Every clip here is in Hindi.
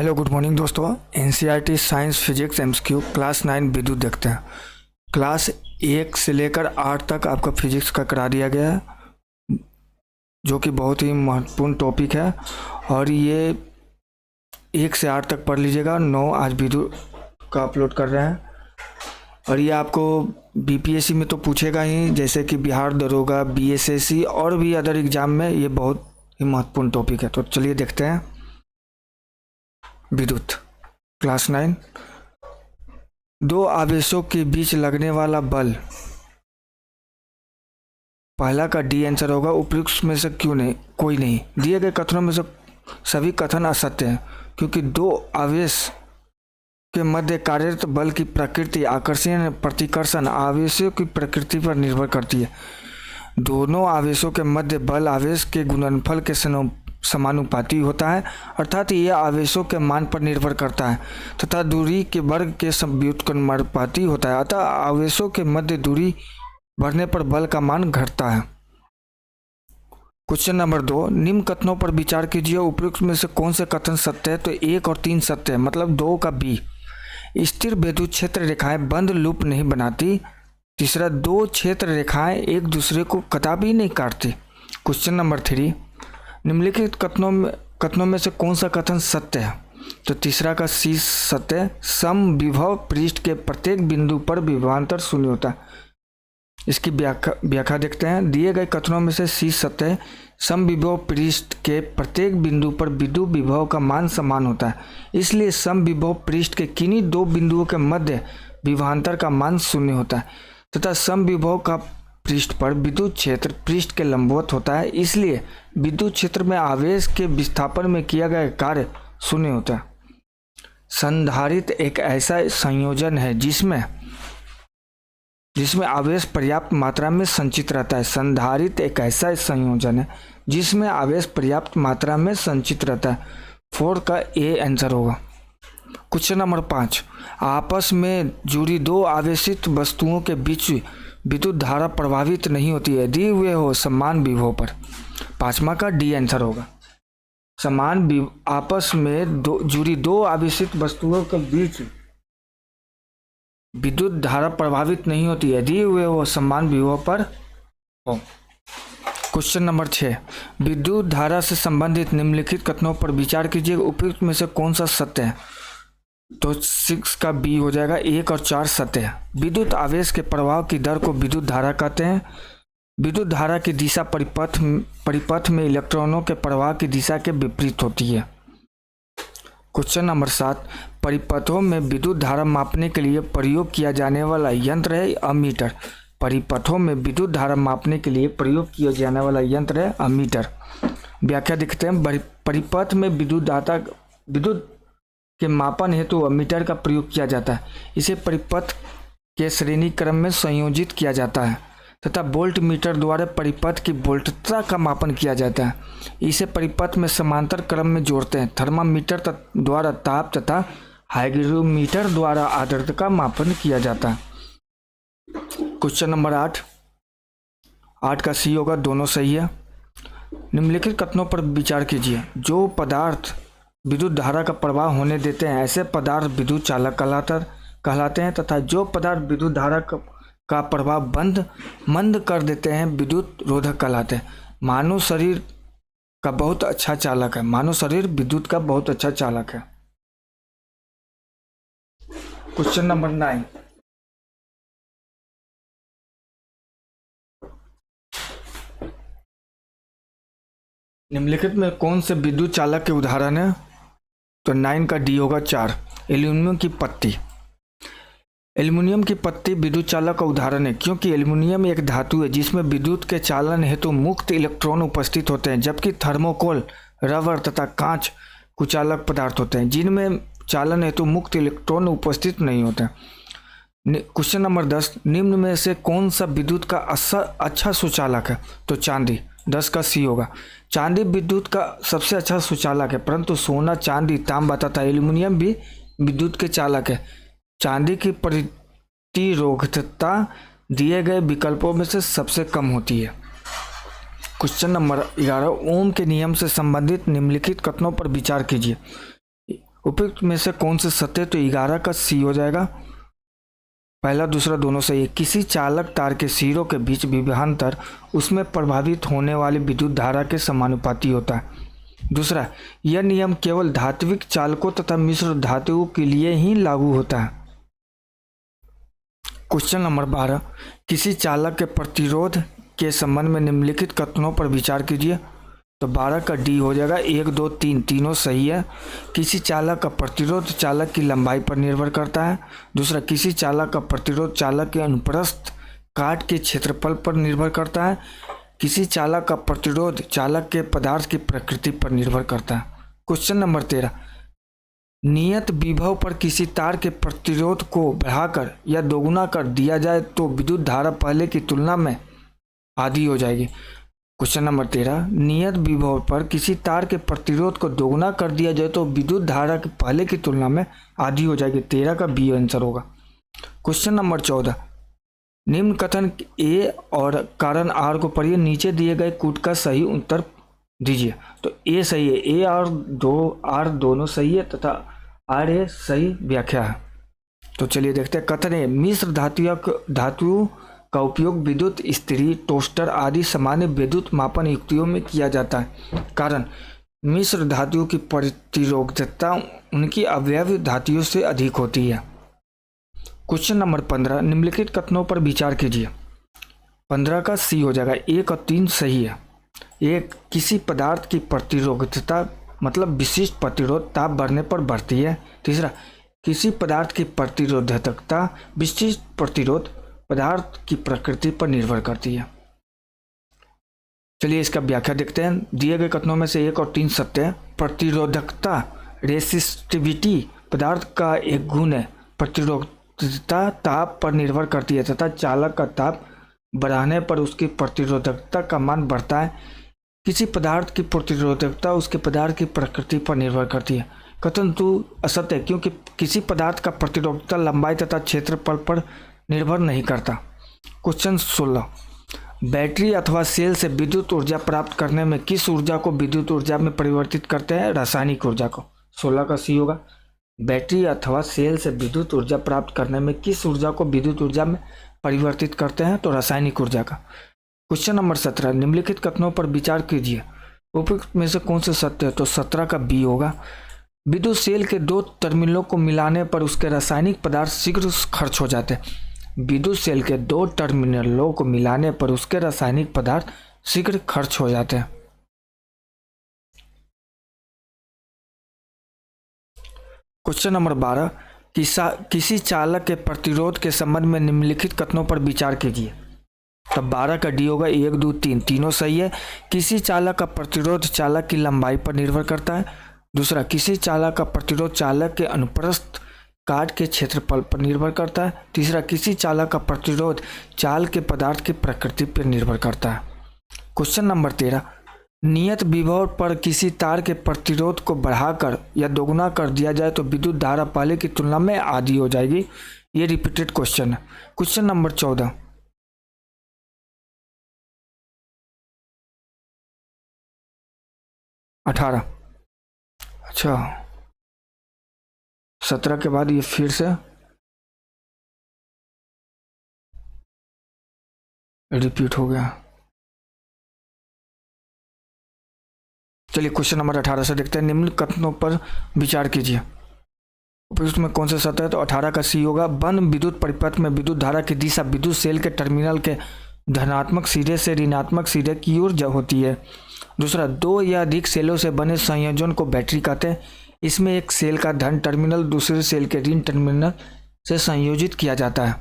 हेलो गुड मॉर्निंग दोस्तों। NCERT science physics MCQ class 9 विद्युत देखते हैं। क्लास 1 से लेकर 8 तक आपका फिजिक्स का करा दिया गया है, जो कि बहुत ही महत्वपूर्ण टॉपिक है और ये 1 से 8 तक पढ़ लीजिएगा। 9 आज विद्युत का अपलोड कर रहे हैं और ये आपको बीपीएससी में तो पूछेगा ही, जैसे कि बिहार दरोगा, बीएसएससी और भी अदर एग्जाम में ये बहुत ही महत्वपूर्ण टॉपिक है। तो चलिए देखते हैं। विद्युत क्लास 9। दो आवेशों के बीच लगने वाला बल, पहला का डी आंसर होगा। उपयुक्त में से क्यों नहीं? कोई नहीं। दिए गए कथनों में से सभी कथन असत्य हैं, क्योंकि दो आवेश के मध्य कार्यरत बल की प्रकृति आकर्षण प्रतिकर्षण आवेशों की प्रकृति पर निर्भर करती है। दोनों आवेशों के मध्य बल आवेश के गुणनफल के समानुपाती होता है, अर्थात यह आवेशों के मान पर निर्भर करता है तथा दूरी के वर्ग के व्युत्क्रमानुपाती होता है। अतः आवेशों के मध्य दूरी बढ़ने पर बल का मान घटता है। क्वेश्चन नंबर 2, निम्न कथनों पर विचार कीजिए। उपयुक्त में से कौन से कथन सत्य है? तो 1 और 3 सत्य है, मतलब 2 का बी। स्थिर विद्युत क्षेत्र रेखाएं बंद लूप नहीं बनाती। तीसरा, दो क्षेत्र रेखाएं एक दूसरे को कदापि नहीं काटती। क्वेश्चन नंबर 3, निम्नलिखित कथनों में से कौन सा कथन सत्य है? तो तीसरा का सी सत्य है। समविभव पृष्ठ के प्रत्येक बिंदु पर विभवांतर शून्य होता है। इसकी व्याख्या देखते हैं। दिए गए कथनों में से सी सत्य है। समविभव पृष्ठ के प्रत्येक बिंदु पर विद्युत विभव का मान समान होता है, इसलिए समविभव पृष्ठ के किन्हीं दो बिंदुओं के मध्य विभवांतर का मान शून्य होता है तथा समविभव का पृष्ठ पर विद्युत क्षेत्र पृष्ठ के लंबवत होता है, इसलिए विद्युत क्षेत्र में आवेश के विस्थापन में किया गया कार्य शून्य होता है। संधारित्र एक ऐसा संयोजन है जिसमें आवेश पर्याप्त मात्रा में संचित रहता है। संधारित्र एक ऐसा संयोजन है जिसमें आवेश पर्याप्त मात्रा में संचित रहता है। 4 का ए आंसर होगा। क्वेश्चन नंबर 5, आपस में जुड़ी दो आवेशित वस्तुओं के बीच विद्युत धारा प्रभावित नहीं होती है यदि वे हो समान विभव पर। 5वां का डी आंसर होगा। आपस में जुड़ी दो आवेशित वस्तुओं के बीच विद्युत धारा प्रभावित नहीं होती यदि वे हो समान विभव पर हो। क्वेश्चन नंबर 6, विद्युत धारा से संबंधित निम्नलिखित कथनों पर विचार कीजिए। उपयुक्त में से कौन सा सत्य है? तो 6 का बी हो जाएगा। 1 और 4 सत्य है। विद्युत आवेश के प्रवाह की दर को विद्युत धारा कहते हैं। विद्युत धारा की दिशा परिपथ में इलेक्ट्रॉनों के प्रवाह की दिशा के विपरीत होती है। क्वेश्चन नंबर 7, परिपथों में विद्युत धारा मापने के लिए प्रयोग किया जाने वाला यंत्र है अमीटर। परिपथों में विद्युत धारा मापने के लिए प्रयोग किया जाने वाला यंत्र है अमीटर। व्याख्या देखते हैं। परिपथ में विद्युत के मापन हेतु अमीटर का प्रयोग किया जाता है। इसे परिपथ के श्रेणी क्रम में संयोजित किया जाता है तथा वोल्ट मीटर द्वारा परिपथ की वोल्टता का मापन किया जाता है। इसे परिपथ में समांतर क्रम में जोड़ते हैं। थर्मामीटर द्वारा ताप तथा हाइग्रोमीटर द्वारा आर्द्रता का मापन किया जाता है। क्वेश्चन नंबर 8 का सी होगा। दोनों सही है। निम्नलिखित कथनों पर विचार कीजिए। जो पदार्थ विद्युत धारा का प्रवाह होने देते हैं ऐसे पदार्थ विद्युत चालक कहलाते हैं तथा जो पदार्थ विद्युत धारा का प्रवाह मंद कर देते हैं विद्युत रोधक कहलाते हैं। मानव शरीर का बहुत अच्छा चालक है। मानव शरीर विद्युत का बहुत अच्छा चालक है। क्वेश्चन नंबर 9, निम्नलिखित में कौन से विद्युत चालक के उदाहरण है? तो 9 का डी होगा। 4, एल्यूमिनियम की पत्ती। एल्यूमिनियम की पत्ती विद्युत चालक का उदाहरण है, क्योंकि एल्यूमिनियम एक धातु है जिसमें विद्युत के चालन हेतु मुक्त इलेक्ट्रॉन उपस्थित होते हैं, जबकि थर्मोकोल, रबर तथा कांच कुचालक पदार्थ होते हैं जिनमें चालन हेतु मुक्त इलेक्ट्रॉन उपस्थित नहीं होते। क्वेश्चन नंबर 10, निम्न में से कौन सा विद्युत का अच्छा सुचालक है? तो चांदी। 10 का सी होगा। चांदी विद्युत का सबसे अच्छा सुचालक है, परंतु सोना, चांदी, तांबा तथा एल्यूमिनियम भी विद्युत के चालक है। चांदी की प्रतिरोधकता दिए गए विकल्पों में से सबसे कम होती है। क्वेश्चन नंबर 11, ओम के नियम से संबंधित निम्नलिखित कथनों पर विचार कीजिए। उपयुक्त में से कौन से सत्य? तो 11 का सी हो जाएगा। पहला दूसरा दोनों सही है। किसी चालक तार के सिरों के बीच विभवांतर उसमें प्रभावित होने वाली विद्युत धारा के समानुपाती होता है। दूसरा, यह नियम केवल धात्विक चालकों तथा मिश्र धातुओं के लिए ही लागू होता है। क्वेश्चन नंबर 12, किसी चालक के प्रतिरोध के संबंध में निम्नलिखित कथनों पर विचार कीजिए। तो 12 का डी हो जाएगा। 1, 2, 3 तीनों सही है। किसी चालक का प्रतिरोध चालक की लंबाई पर निर्भर करता है। दूसरा, किसी चालक का प्रतिरोध चालक के अनुप्रस्थ काट के क्षेत्रफल पर निर्भर करता है। किसी चालक का प्रतिरोध चालक के पदार्थ की प्रकृति पर निर्भर करता है। क्वेश्चन नंबर 13, नियत विभव पर किसी तार के प्रतिरोध को बढ़ाकर या दोगुना कर दिया जाए तो विद्युत धारा पहले की तुलना में आधी हो जाएगी। क्वेश्चन नंबर 13, नियत विभव पर किसी तार के प्रतिरोध को दोगुना कर दिया जाए तो विद्युत धारा की पहले की तुलना में आधी हो जाएगी। 13 का बी आंसर होगा। क्वेश्चन नंबर 14, निम्न कथन ए और कारण आर को पढ़िए, नीचे दिए गए कूट का सही उत्तर दीजिए। तो ए सही है, ए और आर दोनों सही है तथा आर ए सही व्याख्या है। तो चलिए देखते हैं। कथन ए, मिश्र धातुओं का उपयोग विद्युत इस्त्री, टोस्टर आदि सामान्य विद्युत मापन युक्तियों में किया जाता है। कारण, मिश्र धातुओं की प्रतिरोधकता उनकी अवयव धातुओं से अधिक होती है। क्वेश्चन नंबर 15, निम्नलिखित कथनों पर विचार कीजिए। 15 का सी हो जाएगा। 1 और 3 सही है। 1, किसी पदार्थ की प्रतिरोधकता मतलब विशिष्ट प्रतिरोध ताप बढ़ने पर बढ़ती है। तीसरा, किसी पदार्थ की प्रतिरोधकता विशिष्ट प्रतिरोध पदार्थ की प्रकृति पर निर्भर करती है। चलिए इसका व्याख्या देखते हैं। दिए गए कथनों में से 1 और 3 सत्य है। प्रतिरोधकता रेसिस्टिविटी पदार्थ का एक गुण है। प्रतिरोधकता ताप पर निर्भर करती है तथा चालक का ताप बढ़ाने पर उसकी प्रतिरोधकता का मान बढ़ता है। किसी पदार्थ की प्रतिरोधकता उसके पदार्थ की प्रकृति पर निर्भर करती है। कथन 2 असत्य है क्योंकि किसी पदार्थ का प्रतिरोधकता लंबाई तथा क्षेत्रफल पर निर्भर नहीं करता। क्वेश्चन 16, बैटरी अथवा सेल से विद्युत ऊर्जा प्राप्त करने में किस ऊर्जा को विद्युत ऊर्जा में परिवर्तित करते हैं? रासायनिक ऊर्जा को। 16 का सी होगा। बैटरी अथवा सेल से विद्युत ऊर्जा प्राप्त करने में किस ऊर्जा को विद्युत ऊर्जा में परिवर्तित करते हैं? तो रासायनिक ऊर्जा का। क्वेश्चन नंबर 17, निम्नलिखित कथनों पर विचार कीजिए। उपयुक्त में से कौन से सत्य है? तो 17 का बी होगा। विद्युत सेल के 2 टर्मिनलों को मिलाने पर उसके रासायनिक पदार्थ शीघ्र खर्च हो जाते हैं। विद्युत सेल के 2 टर्मिनलों को मिलाने पर उसके रासायनिक पदार्थ शीघ्र खर्च हो जाते हैं। क्वेश्चन नंबर 12, किसी चालक के प्रतिरोध के संबंध में निम्नलिखित कथनों पर विचार कीजिए। तब 12 का डी होगा। 1, 2, 3 तीनों सही है। किसी चालक का प्रतिरोध चालक की लंबाई पर निर्भर करता है। दूसरा, किसी चालक का प्रतिरोध चालक के अनुप्रस्थ काट के क्षेत्रफल पर निर्भर करता है। तीसरा, किसी चालक का प्रतिरोध चाल के पदार्थ की प्रकृति पर निर्भर करता है। क्वेश्चन नंबर 13, नियत विभव पर किसी तार के प्रतिरोध को बढ़ाकर या दोगुना कर दिया जाए तो विद्युत धारा पहले की तुलना में आधी हो जाएगी। ये रिपीटेड क्वेश्चन है। क्वेश्चन नंबर 14, 18 अच्छा 17 के बाद ये फिर से रिपीट हो गया। चलिए क्वेश्चन नंबर 18 से देखते हैं। निम्न कथनों पर विचार कीजिए। उपयुक्त में कौन सा सत्य है? तो 18 का सी होगा। बंद विद्युत परिपथ में विद्युत धारा की दिशा विद्युत सेल के टर्मिनल के धनात्मक सिरे से ऋणात्मक सिरे की ओर होती है। दूसरा, 2 या अधिक सेलों से बने संयोजन को बैटरी कहते हैं। इसमें एक सेल का धन टर्मिनल दूसरे सेल के ऋण टर्मिनल से संयोजित किया जाता है।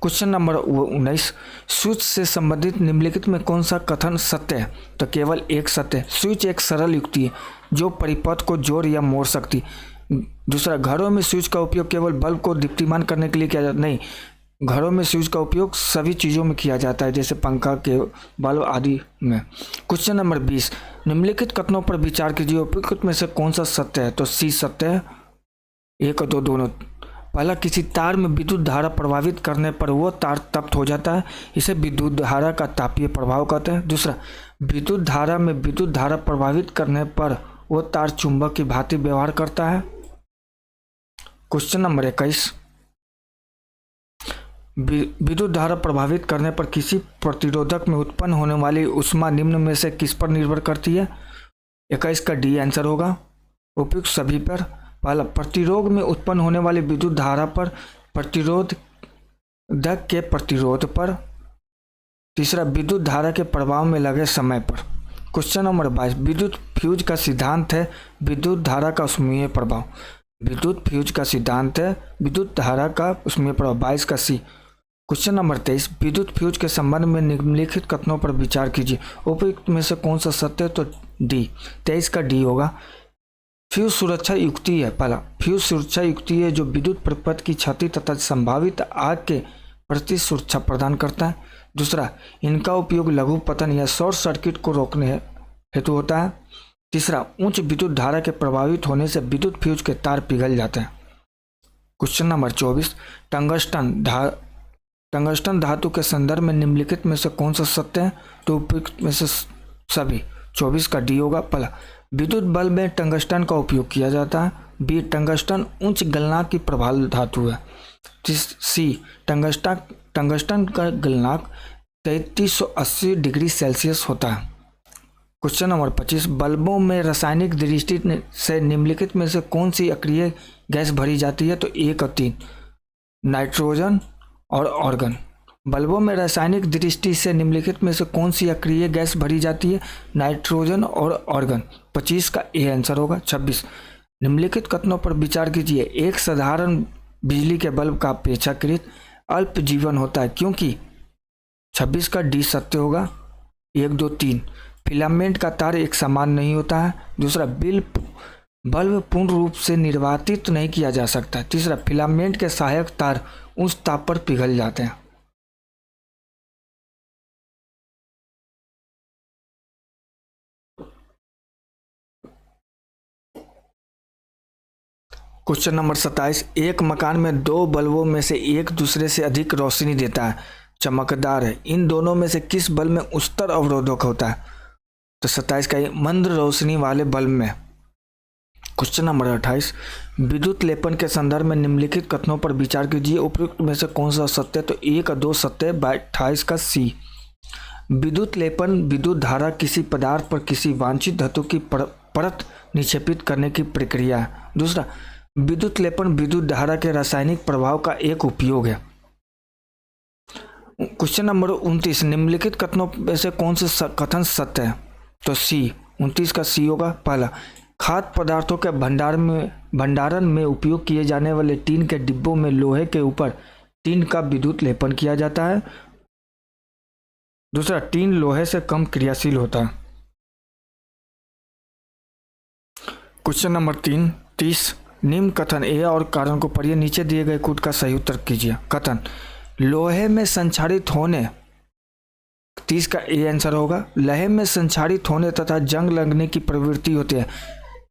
क्वेश्चन नंबर 19, स्विच से संबंधित निम्नलिखित में कौन सा कथन सत्य है? तो केवल एक सत्य है। स्विच एक सरल युक्ति है जो परिपथ को जोड़ या मोड़ सकती। दूसरा, घरों में स्विच का उपयोग केवल बल्ब को दीप्तिमान करने के लिए किया जाता नहीं, घरों में स्विच का उपयोग सभी चीज़ों में किया जाता है जैसे पंखा के बल्ब आदि में। क्वेश्चन नंबर 20, निम्नलिखित कथनों पर विचार कीजिए। उपयुक्त में से कौन सा सत्य है? तो सी सत्य है। 1 और 2 दोनों। पहला, किसी तार में विद्युत धारा प्रभावित करने पर वो तार तप्त हो जाता है, इसे विद्युत धारा का तापीय प्रभाव कहते हैं। दूसरा, विद्युत धारा में विद्युत धारा प्रभावित करने पर वो तार चुंबक की भांति व्यवहार करता है। क्वेश्चन नंबर 21, विद्युत धारा प्रभावित करने पर किसी प्रतिरोधक में उत्पन्न होने वाली ऊष्मा निम्न में से किस पर निर्भर करती है? 21 का डी आंसर होगा। उपयुक्त सभी पर। पहला, प्रतिरोध में उत्पन्न होने वाली विद्युत धारा पर, प्रतिरोधक के प्रतिरोध पर। तीसरा, विद्युत धारा के प्रभाव में लगे समय पर। क्वेश्चन नंबर 22, विद्युत फ्यूज का सिद्धांत है विद्युत धारा का ऊष्मीय प्रभाव। विद्युत फ्यूज का सिद्धांत है विद्युत धारा का ऊष्मीय प्रभाव। 22 का सी। क्वेश्चन नंबर 23, विद्युत फ्यूज के संबंध में निम्नलिखित कथनों पर विचार कीजिए। उपयुक्त में से कौन सा सत्य है? तो डी। 23 का डी होगा। फ्यूज सुरक्षा युक्ति है। पहला, फ्यूज सुरक्षा युक्ति है जो विद्युत परिपथ की क्षति तथा संभावित आग के प्रति सुरक्षा प्रदान करता है। दूसरा, इनका उपयोग लघु पतन या शॉर्ट सर्किट को रोकने हेतु होता है। तीसरा, उच्च विद्युत धारा के प्रभावित होने से विद्युत फ्यूज के तार पिघल जाते हैं। क्वेश्चन नंबर 24, टंगस्टन धातु के संदर्भ में निम्नलिखित में से कौन सा सत्य है? तो उपयुक्त में से सभी। 24 का डी होगा। पहला, विद्युत बल्ब में टंगस्टन का उपयोग किया जाता है। बी, टंगस्टन उच्च गलनांक की प्रबल धातु है। सी, टंगस्टन का गलनांक 3380 डिग्री सेल्सियस होता है। क्वेश्चन नंबर 25, बल्बों में रासायनिक दृष्टि से निम्नलिखित में से कौन सी अक्रिय गैस भरी जाती है? तो 1 और 3, नाइट्रोजन और ऑर्गन। बल्बों में रासायनिक दृष्टि से निम्नलिखित में से कौन सी अक्रिय गैस भरी जाती है? नाइट्रोजन और ऑर्गन। 25 का ए आंसर होगा। 26, निम्नलिखित कथनों पर विचार कीजिए। एक साधारण बिजली के बल्ब का अपेक्षाकृत अल्प जीवन होता है क्योंकि 26 का डी सत्य होगा। 1, 2, 3, फिलामेंट का तार एक समान नहीं होता है। दूसरा, बल्ब पूर्ण रूप से निर्वातित नहीं किया जा सकता। तीसरा, फिलामेंट के सहायक तार उच्च ताप पर पिघल जाते हैं। क्वेश्चन नंबर 27, एक मकान में दो बल्बों में से एक दूसरे से अधिक रोशनी देता है, चमकदार है। इन दोनों में से किस बल्ब में उच्चतर अवरोधक होता है? तो 27 का मंद रोशनी वाले बल्ब में। क्वेश्चन नंबर 28, विद्युत लेपन के संदर्भ में निम्नलिखित कथनों पर विचार कीजिए। उपयुक्त में से कौन सा सत्य है? तो 1 और 2 सत्य। 28 का सी। विद्युत लेपन विद्युत धारा किसी पदार्थ पर किसी वांछित धातु की परत निक्षेपित करने की प्रक्रिया है। दूसरा, विद्युत लेपन विद्युत धारा के रासायनिक प्रभाव का एक उपयोग है। क्वेश्चन नंबर 29, निम्नलिखित कथनों में से कौन से कथन सत्य है? तो सी। 29 का सी होगा। पहला, खाद्य पदार्थों के भंडारण में उपयोग किए जाने वाले टीन के डिब्बों में लोहे के ऊपर टीन का विद्युत लेपन किया जाता है। दूसरा, टीन लोहे से कम क्रियाशील होता है। क्वेश्चन नंबर 30, निम्न कथन ए और कारण को पढ़िए, नीचे दिए गए कूट का सही उत्तर कीजिए। कथन, लोहे में संक्षारित होने, 30 का ए आंसर होगा। लोहे में संक्षारित होने तथा जंग लगने की प्रवृत्ति होती है,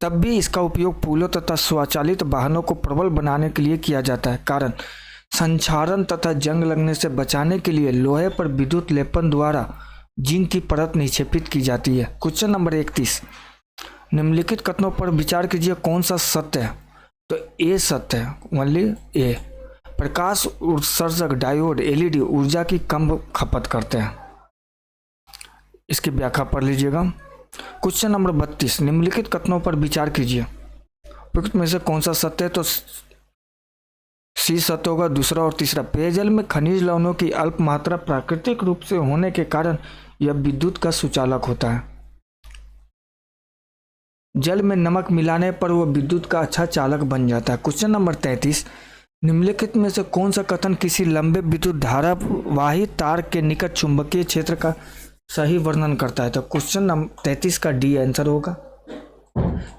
तब भी इसका उपयोग पुलों तथा स्वचालित वाहनों को प्रबल बनाने के लिए किया जाता है। कारण, संक्षारण तथा जंग लगने से बचाने के लिए लोहे पर विद्युत लेपन द्वारा जिंक की परत निक्षेपित की जाती है। क्वेश्चन नंबर 31, निम्नलिखित कथनों पर विचार कीजिए, कौन सा सत्य है? तो ए सत्य है, ओनली ए। प्रकाश उत्सर्जक डायोड एलईडी ऊर्जा की कम खपत करते हैं। इसकी व्याख्या पढ़ लीजिएगा। क्वेश्चन नंबर 32, निम्नलिखित कथनों पर विचार कीजिए। उपयुक्त में से कौन सा सत्य है? तो सी सत्य होगा। दूसरा और तीसरा, पेयजल में खनिज लवणों की अल्प मात्रा प्राकृतिक रूप से होने के कारण यह विद्युत का सुचालक होता है। जल में नमक मिलाने पर वह विद्युत का अच्छा चालक बन जाता है। क्वेश्चन नंबर 33, निम्नलिखित में से कौन सा कथन किसी लंबे विद्युत धारावाही तार के निकट चुंबकीय क्षेत्र का सही वर्णन करता है? तो क्वेश्चन नंबर 33 का डी आंसर होगा।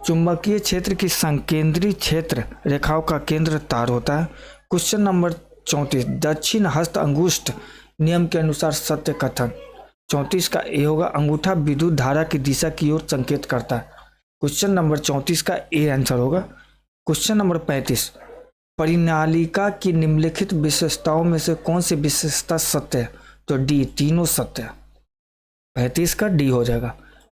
चुंबकीय क्षेत्र की संकेंद्री क्षेत्र रेखाओं का केंद्र तार होता है। क्वेश्चन नंबर 34, दक्षिण हस्त अंगुष्ठ नियम के अनुसार सत्य कथन। 34 का ए होगा। अंगूठा विद्युत धारा की दिशा की ओर संकेत करता है। क्वेश्चन नंबर 34 का ए आंसर होगा। क्वेश्चन नंबर 35, परिनालिका की निम्नलिखित विशेषताओं में से कौन सी विशेषता सत्य है? तो डी, तीनों सत्य है। 35 का डी हो जाएगा।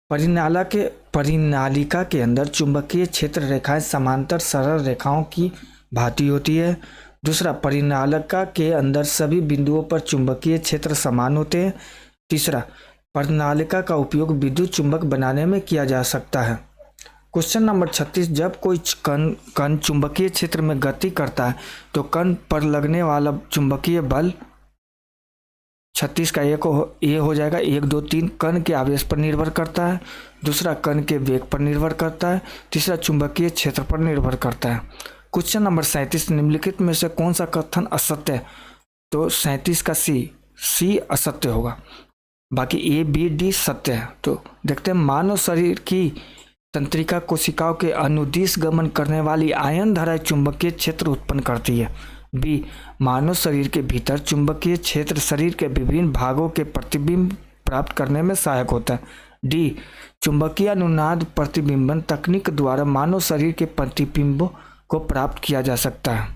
परिनालिका के अंदर चुंबकीय क्षेत्र रेखाएं समांतर सरल रेखाओं की भांति होती है। दूसरा, परिनालिका के अंदर सभी बिंदुओं पर चुंबकीय क्षेत्र समान होते हैं। तीसरा, परिनालिका का उपयोग विद्युत चुंबक बनाने में किया जा सकता है। क्वेश्चन नंबर 36, जब कोई कण चुंबकीय क्षेत्र में गति करता है तो कण पर लगने वाला चुंबकीय बल 36 का ये हो जाएगा 1 2 3 कण के आवेश पर निर्भर करता है। दूसरा, कण के वेग पर निर्भर करता है। तीसरा, चुंबकीय क्षेत्र पर निर्भर करता है। क्वेश्चन नंबर 37, निम्नलिखित में से कौन सा कथन असत्य है? तो 37 का सी असत्य होगा, बाकी ए बी डी सत्य है। तो देखते हैं, मानव शरीर की तंत्रिका कोशिकाओं के अनुदिश गमन करने वाली आयन धारा चुंबकीय क्षेत्र उत्पन्न करती है। बी, मानव शरीर के भीतर चुंबकीय क्षेत्र शरीर के विभिन्न भागों के प्रतिबिंब प्राप्त करने में सहायक होता है। डी, चुंबकीय अनुनाद प्रतिबिंबन तकनीक द्वारा मानव शरीर के प्रतिबिंबों को प्राप्त किया जा सकता है।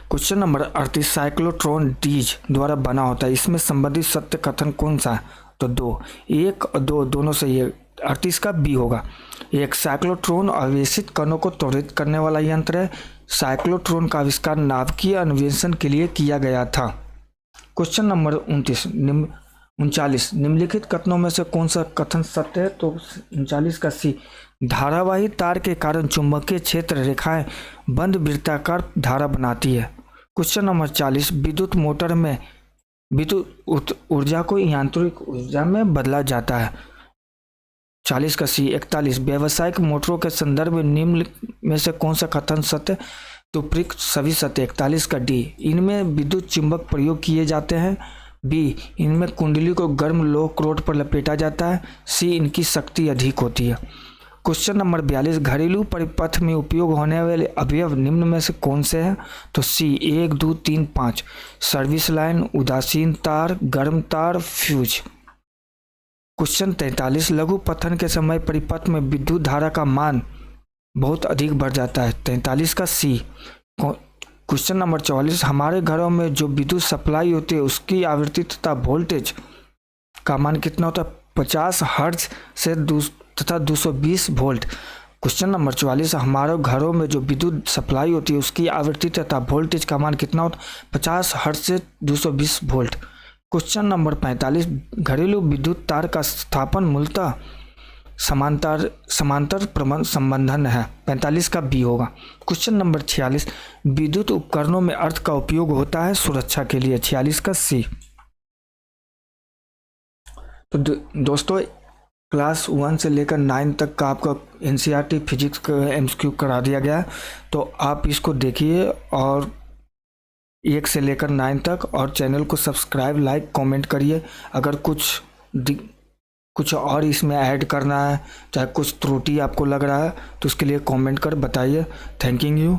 क्वेश्चन नंबर 38, साइक्लोट्रॉन डीज द्वारा बना होता है, इसमें संबंधित सत्य कथन कौन सा है? तो 2, 1 और 2 दोनों सही है। 38 का बी होगा। एक, साइक्लोट्रॉन आवेशित कणों को त्वरित करने वाला यंत्र है। साइक्लोट्रॉन का आविष्कार नाभिकीय अन्वेषण के लिए किया गया था। क्वेश्चन नंबर 39, निम्नलिखित कथनों में से कौन सा कथन सत्य है? तो 39 का सी, धारावाही तार के कारण चुंबकीय क्षेत्र रेखाएं बंद वृत्ताकार धारा बनाती है। क्वेश्चन नंबर 40, विद्युत मोटर में विद्युत ऊर्जा को यांत्रिक ऊर्जा में बदला जाता है। 40 का सी। 41, व्यावसायिक मोटरों के संदर्भ में निम्न में से कौन सा कथन सत्य? तो उपरोक्त सभी सत्य। 41 का डी, इनमें विद्युत चुंबक प्रयोग किए जाते हैं। बी, इनमें कुंडली को गर्म लोह क्रोड पर लपेटा जाता है। सी, इनकी शक्ति अधिक होती है। क्वेश्चन नंबर 42, घरेलू परिपथ में उपयोग होने वाले अवयव निम्न में से कौन से हैं? तो सी, 1 2 3 5, सर्विस लाइन, उदासीन तार, गर्म तार, फ्यूज। क्वेश्चन 43, लघु पतन के समय परिपथ में विद्युत धारा का मान बहुत अधिक बढ़ जाता है। 43 का सी। क्वेश्चन नंबर 44, हमारे घरों में जो विद्युत सप्लाई होती है उसकी आवृत्ति तथा वोल्टेज का मान कितना होता है? 50 हर्ट्ज से तथा 220 वोल्ट। क्वेश्चन नंबर 44, हमारे घरों में जो विद्युत सप्लाई होती है उसकी आवृत्ति तथा वोल्टेज का मान कितना होता है? 50 हर्ट्ज से 220 वोल्ट। क्वेश्चन नंबर 45, घरेलू विद्युत तार का स्थापन मूलतः समांतर प्रबंध संबंधन है। 45 का बी होगा। क्वेश्चन नंबर 46, विद्युत उपकरणों में अर्थ का उपयोग होता है सुरक्षा के लिए। 46 का सी। तो दोस्तों, क्लास 1 से लेकर 9 तक का आपका एनसीईआरटी फिजिक्स का एमसीक्यू करा दिया गया है, तो आप इसको देखिए और 1 से लेकर 9 तक, और चैनल को सब्सक्राइब, लाइक, कमेंट करिए। अगर कुछ और इसमें ऐड करना है, चाहे कुछ त्रुटि आपको लग रहा है, तो उसके लिए कमेंट कर बताइए। Thank you.